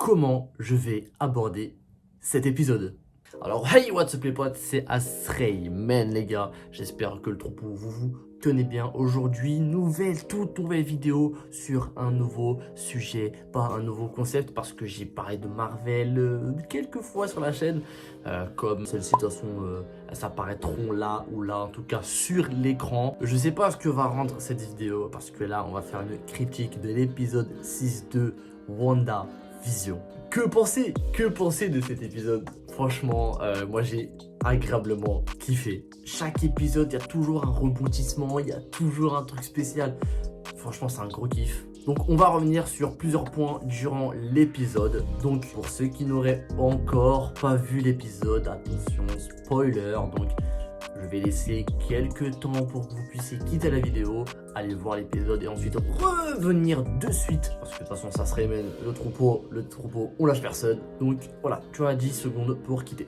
comment je vais aborder cet épisode. Alors hey, what's up les potes, c'est Asrey, man les gars, j'espère que le troupeau vous tenez bien. Aujourd'hui, toute nouvelle vidéo sur un nouveau sujet, pas un nouveau concept, parce que j'ai parlé de Marvel quelques fois sur la chaîne, comme celle-ci de toute façon, elles s'apparaîtront là ou là, en tout cas sur l'écran. Je sais pas ce que va rendre cette vidéo, parce que là, on va faire une critique de l'épisode 6 de WandaVision. Que penser de cet épisode? Franchement, moi j'ai agréablement kiffé. Chaque épisode, il y a toujours un rebondissement, il y a toujours un truc spécial. Franchement, c'est un gros kiff. Donc on va revenir sur plusieurs points durant l'épisode. Donc pour ceux qui n'auraient encore pas vu l'épisode, attention, spoiler. Donc je vais laisser quelques temps pour que vous puissiez quitter la vidéo, aller voir l'épisode et ensuite revenir de suite. Parce que de toute façon, ça serait même le troupeau, on lâche personne. Donc voilà, tu as 10 secondes pour quitter.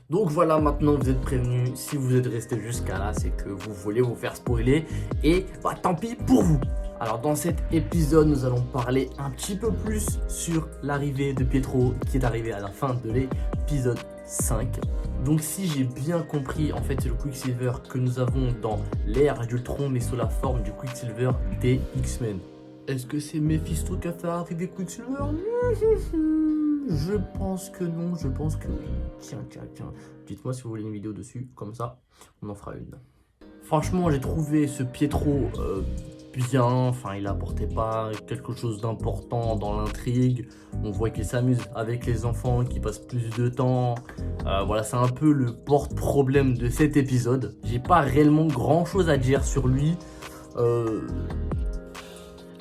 Donc voilà, maintenant vous êtes prévenus, si vous êtes resté jusqu'à là, c'est que vous voulez vous faire spoiler et bah tant pis pour vous. Alors dans cet épisode, nous allons parler un petit peu plus sur l'arrivée de Pietro qui est arrivé à la fin de l'épisode 5. Donc si j'ai bien compris, en fait c'est le Quicksilver que nous avons dans l'ère d'Ultron mais sous la forme du Quicksilver des X-Men. Est-ce que c'est Mephisto qui a fait arriver Quicksilver? Je pense que non, je pense que oui. Tiens. Dites-moi si vous voulez une vidéo dessus, comme ça, on en fera une. Franchement, j'ai trouvé ce Pietro bien. Enfin, il apportait pas quelque chose d'important dans l'intrigue. On voit qu'il s'amuse avec les enfants, qu'il passe plus de temps. Voilà, c'est un peu le porte-problème de cet épisode. J'ai pas réellement grand-chose à dire sur lui.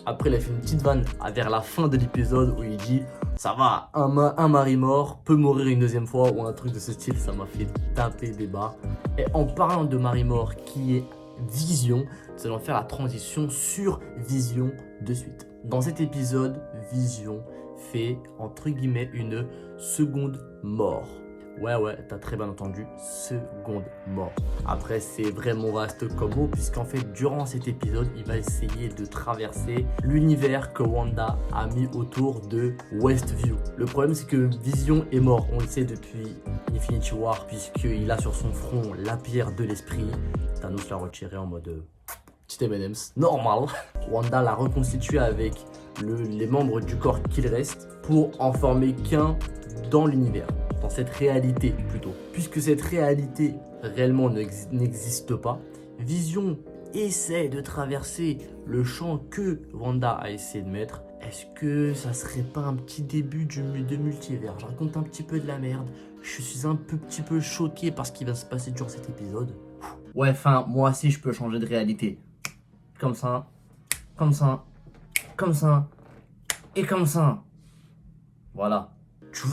Après, il a fait une petite vanne vers la fin de l'épisode où il dit ça va, un mari mort peut mourir une deuxième fois ou un truc de ce style. Ça m'a fait taper des barres. Et en parlant de mari mort qui est Vision, nous allons faire la transition sur Vision de suite. Dans cet épisode, Vision fait entre guillemets une seconde mort. Ouais, t'as très bien entendu, seconde mort. Après, c'est vraiment vaste comme mot, puisqu'en fait, durant cet épisode, il va essayer de traverser l'univers que Wanda a mis autour de Westview. Le problème, c'est que Vision est mort, on le sait depuis Infinity War, puisqu'il a sur son front la pierre de l'esprit. Thanos l'a retiré en mode petit M&M's, normal. Wanda l'a reconstitué avec les membres du corps qu'il reste pour en former qu'un dans l'univers. Dans cette réalité plutôt. Puisque cette réalité réellement n'existe pas, Vision essaie de traverser le champ que Wanda a essayé de mettre. Est-ce que ça serait pas un petit début de multivers? Je raconte un petit peu de la merde. Je suis un petit peu choqué par ce qui va se passer durant cet épisode. Ouais, enfin, moi aussi je peux changer de réalité. Comme ça, comme ça, comme ça, et comme ça. Voilà. Tu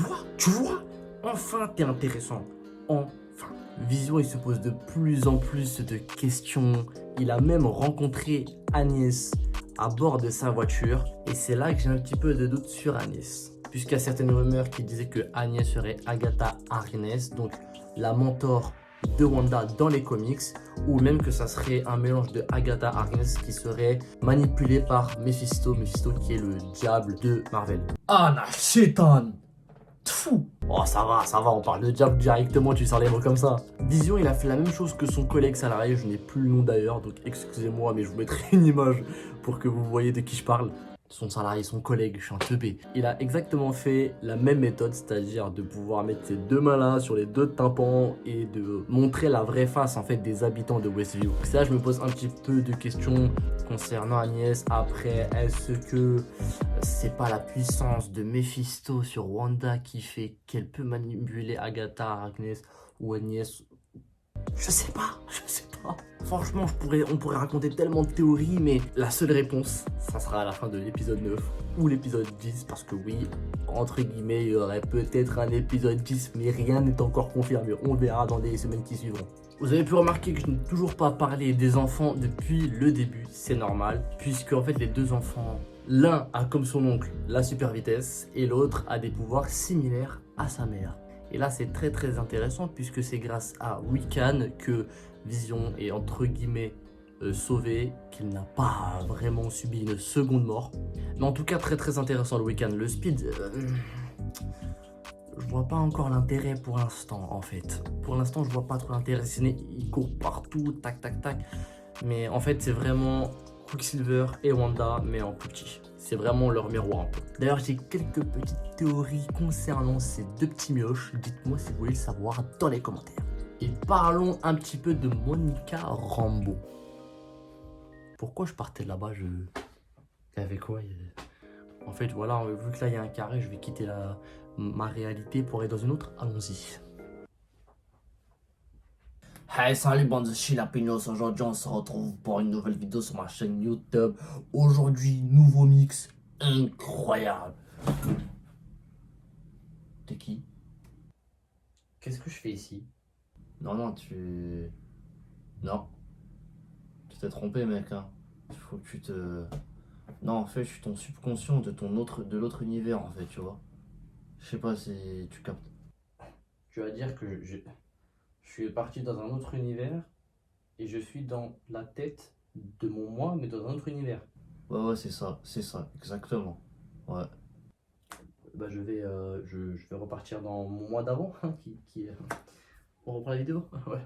vois? Enfin, t'es intéressant. Enfin. Vision, il se pose de plus en plus de questions. Il a même rencontré Agnès à bord de sa voiture. Et c'est là que j'ai un petit peu de doute sur Agnès. Puisqu'il y a certaines rumeurs qui disaient que Agnès serait Agatha Harkness, donc la mentor de Wanda dans les comics, ou même que ça serait un mélange de Agatha Harkness qui serait manipulé par Mephisto qui est le diable de Marvel. Anna Chétan. Fou. Oh ça va, on parle de diable directement, tu sors les mots comme ça. Vision, il a fait la même chose que son collègue salarié, je n'ai plus le nom d'ailleurs, donc excusez-moi, mais je vous mettrai une image pour que vous voyez de qui je parle. Son salarié, son collègue, je suis un teubé. Il a exactement fait la même méthode, c'est-à-dire de pouvoir mettre ses deux mains là sur les deux tympans et de montrer la vraie face en fait des habitants de Westview. Ça, je me pose un petit peu de questions concernant Agnès. Après, est-ce que c'est pas la puissance de Mephisto sur Wanda qui fait qu'elle peut manipuler Agatha Harkness ou Agnès? Je sais pas. Franchement, on pourrait raconter tellement de théories, mais la seule réponse, ça sera à la fin de l'épisode 9 ou l'épisode 10, parce que oui, entre guillemets, il y aurait peut-être un épisode 10, mais rien n'est encore confirmé. On verra dans les semaines qui suivront. Vous avez pu remarquer que je n'ai toujours pas parlé des enfants depuis le début, c'est normal, puisque en fait les deux enfants L'un a comme son oncle la super vitesse et l'autre a des pouvoirs similaires à sa mère. Et là c'est très très intéressant puisque c'est grâce à Wiccan que Vision est entre guillemets sauvé, qu'il n'a pas vraiment subi une seconde mort. Mais en tout cas très très intéressant le Wiccan. Le speed, je vois pas encore l'intérêt pour l'instant en fait. Pour l'instant je vois pas trop l'intérêt, il court partout, tac tac tac. Mais en fait c'est vraiment Quicksilver et Wanda mais en plus petit. C'est vraiment leur miroir un peu. D'ailleurs j'ai quelques petites théories concernant ces deux petits mioches. Dites-moi si vous voulez le savoir dans les commentaires. Et parlons un petit peu de Monica Rambeau. Pourquoi je partais de là-bas, Il y avait quoi En fait, voilà, vu que là, il y a un carré, je vais quitter ma réalité pour aller dans une autre. Allons-y. Hey, salut bande de chilapinos. Aujourd'hui, on se retrouve pour une nouvelle vidéo sur ma chaîne YouTube. Aujourd'hui, nouveau mix incroyable. T'es qui? Qu'est-ce que je fais ici? Non, Non. Tu t'es trompé, mec, hein. Il faut que tu te... Non, en fait, je suis ton subconscient de l'autre univers, en fait, tu vois. Je sais pas si tu captes. Tu vas dire que je suis parti dans un autre univers et je suis dans la tête de mon moi, mais dans un autre univers. Ouais, c'est ça, exactement. Ouais. Bah, je vais repartir dans mon mois d'avant, hein, On reprend la vidéo. Ouais.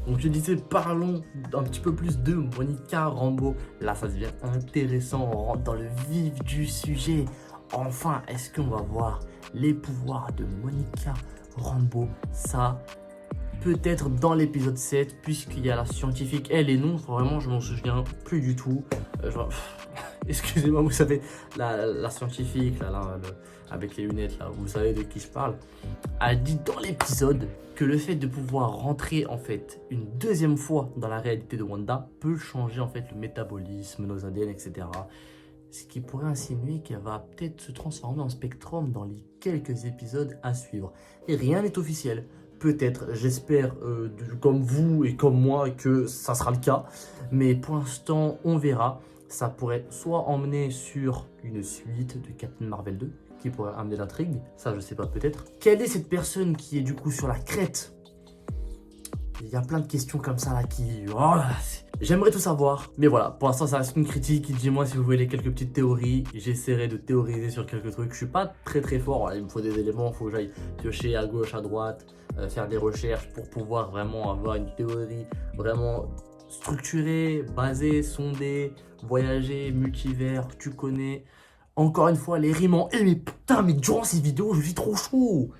Donc je disais, parlons un petit peu plus de Monica Rambeau. Là, ça devient intéressant, on rentre dans le vif du sujet. Enfin, est-ce qu'on va voir les pouvoirs de Monica Rambeau? Ça, peut-être dans l'épisode 7, puisqu'il y a la scientifique. Elle et non, vraiment, je m'en souviens plus du tout. Excusez-moi, vous savez, la scientifique, avec les lunettes, là, vous savez de qui je parle, a dit dans l'épisode que le fait de pouvoir rentrer en fait une deuxième fois dans la réalité de Wanda peut changer en fait le métabolisme, nos ADN, etc. Ce qui pourrait insinuer qu'elle va peut-être se transformer en Spectrum dans les quelques épisodes à suivre. Et rien n'est officiel. Peut-être, j'espère, comme vous et comme moi, que ça sera le cas. Mais pour l'instant, on verra. Ça pourrait soit emmener sur une suite de Captain Marvel 2, qui pourrait amener l'intrigue, ça je sais pas peut-être. Quelle est cette personne qui est du coup sur la crête? Il y a plein de questions comme ça là qui... Oh là, j'aimerais tout savoir, mais voilà, pour l'instant ça reste une critique. Dis-moi si vous voulez quelques petites théories, j'essaierai de théoriser sur quelques trucs. Je suis pas très fort, voilà, il me faut des éléments, il faut que j'aille piocher à gauche, à droite, faire des recherches pour pouvoir vraiment avoir une théorie vraiment structurée, basée, sondée, voyager, multivers, tu connais. Encore une fois, les rimes en... mais putain, mais durant ces vidéos, je suis trop chaud.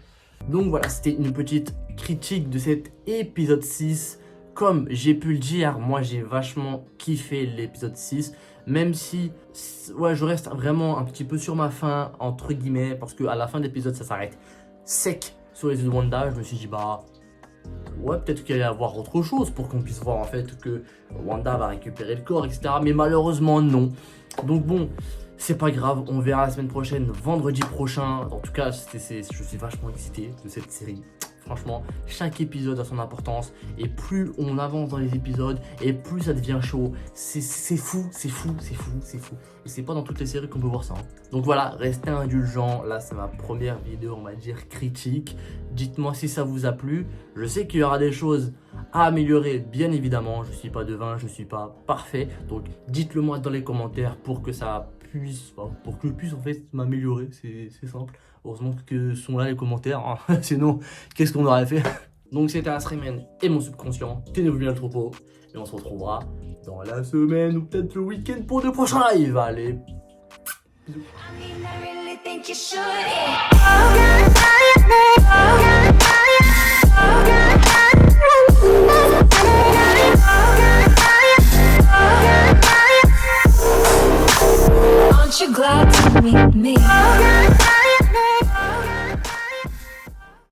Donc voilà, c'était une petite critique de cet épisode 6. Comme j'ai pu le dire, moi j'ai vachement kiffé l'épisode 6. Même si, ouais, je reste vraiment un petit peu sur ma faim, entre guillemets. Parce qu'à la fin de l'épisode, ça s'arrête sec sur les yeux de Wanda. Je me suis dit, bah... ouais, peut-être qu'il va y avoir autre chose pour qu'on puisse voir en fait que Wanda va récupérer le corps, etc. Mais malheureusement, non. Donc bon... c'est pas grave, on verra la semaine prochaine, vendredi prochain. En tout cas, je suis vachement excité de cette série. Franchement, chaque épisode a son importance. Et plus on avance dans les épisodes, et plus ça devient chaud. C'est fou. Et c'est pas dans toutes les séries qu'on peut voir ça. Hein. Donc voilà, restez indulgents. Là, c'est ma première vidéo, on va dire, critique. Dites-moi si ça vous a plu. Je sais qu'il y aura des choses à améliorer, bien évidemment. Je suis pas devin, je suis pas parfait. Donc dites-le moi dans les commentaires pour que ça... pour que je puisse en fait m'améliorer, c'est simple. Heureusement que sont là les commentaires, hein. Sinon qu'est-ce qu'on aurait fait? Donc c'était Asrimen et mon subconscient. Tenez-vous bien le troupeau et on se retrouvera dans la semaine ou peut-être le week-end pour de prochains lives. Allez, bisous. Aren't you glad to meet me?